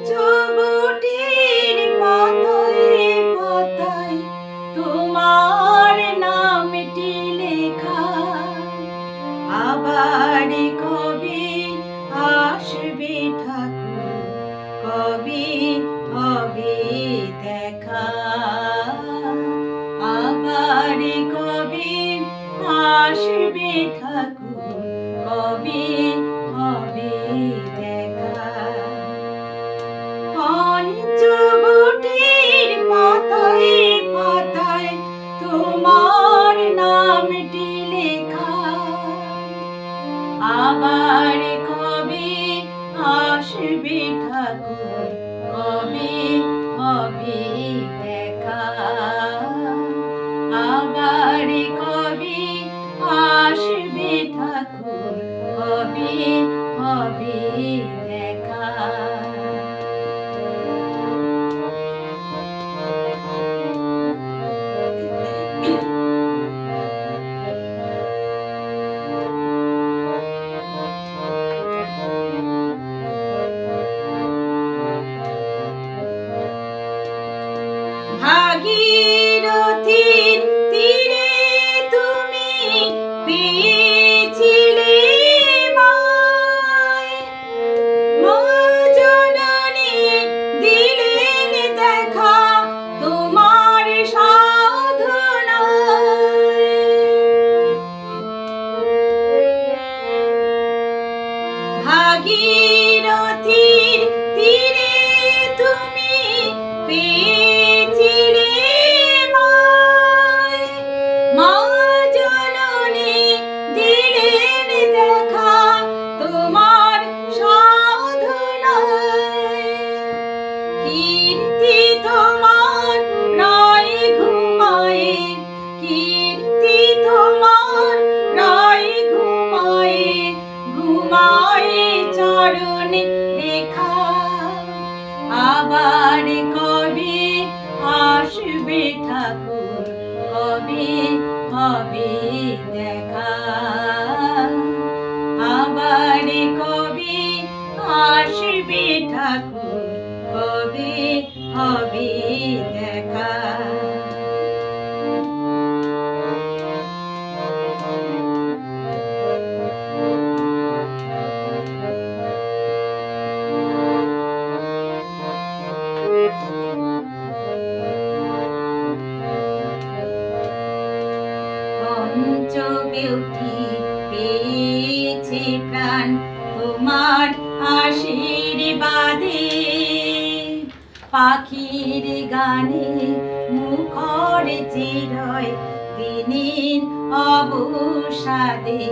পঞ্চবটির পাতায় পাতায় তোমার নামটি লেখা, আবার কবে আসবে ঠাকুর, কবে হবে দেখা, আবার কবে আসবে ঠাকুর, কবে হবে দেখা। পঞ্চবটির পাতায় পাতায় তোমার নামটি লেখা, আবার কবে আসবে ঠাকুর, কবে হবে দেখা, আবার কবে আসবে ঠাকুর, কবে হবে দেখা। ভাগীরথীর তীরে তুমি পেয়েছিলে মায়, মা জননী দিলেন দেখা তোমার সাধনায়। ভাগীরথীর তীরে তুমি পেয়েছিলে মায়, মা জননী দিলেন দেখা তোমার সাধনায়। কীর্তি তোমার রায় ঘুমায়ে, কীর্তি তোমার রায় ঘুমায়ে, ঘুমায়ে চরণ রেখা, আবার কবে আসবে ঠাকুর, কবে হবে দেখা, আবার কবে আসবে ঠাকুর, কবে হবে দেখা। পঞ্চবটি পেয়েছে প্রাণ তোমার আশীর্বাদে, পাখির গানে মুখর চিরয় দিনের অবসাদে।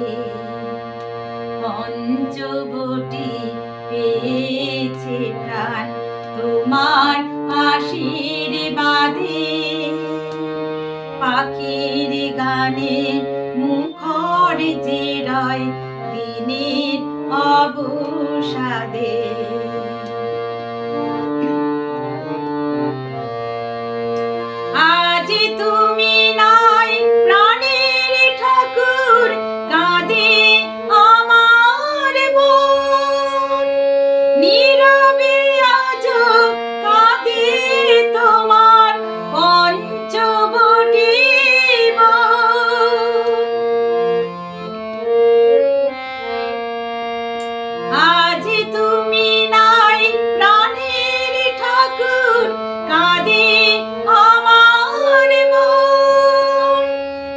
পঞ্চবটি পেয়েছে প্রাণ তোমার আশীর্বাদে, পাখির গানে মুখর চিরয় দিনের অবসাদে। আজ তুমি নাই প্রাণের ঠাকুর, কাঁদে আমার মন, নীরবে আজ কাঁদে তোমার পঞ্চবটি বন। আজ তুমি নাই প্রাণের ঠাকুর, কাঁদে আমার মন,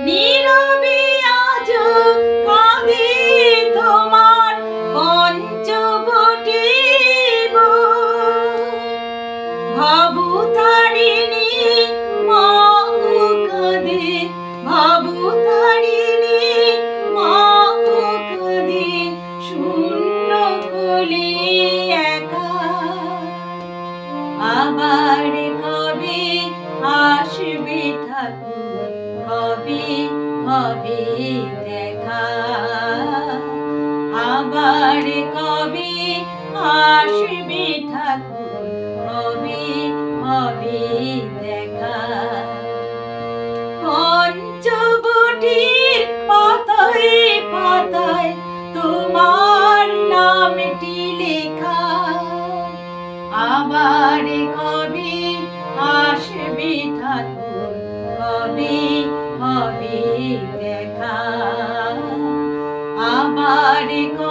নীরবে আজ কাঁদে তোমার পঞ্চবটি বন। ভবতারিণী মা কাঁদে, ভবতারিণী মা কাঁদে শূন্য কোলে একা, আবার কবে আসবে ঠাকুর, কবে হবে দেখা, আবার কবে আসবে ঠাকুর, কবে হবে দেখা। পঞ্চবটির পাতায় পাতায় তোমার নামটি দেখার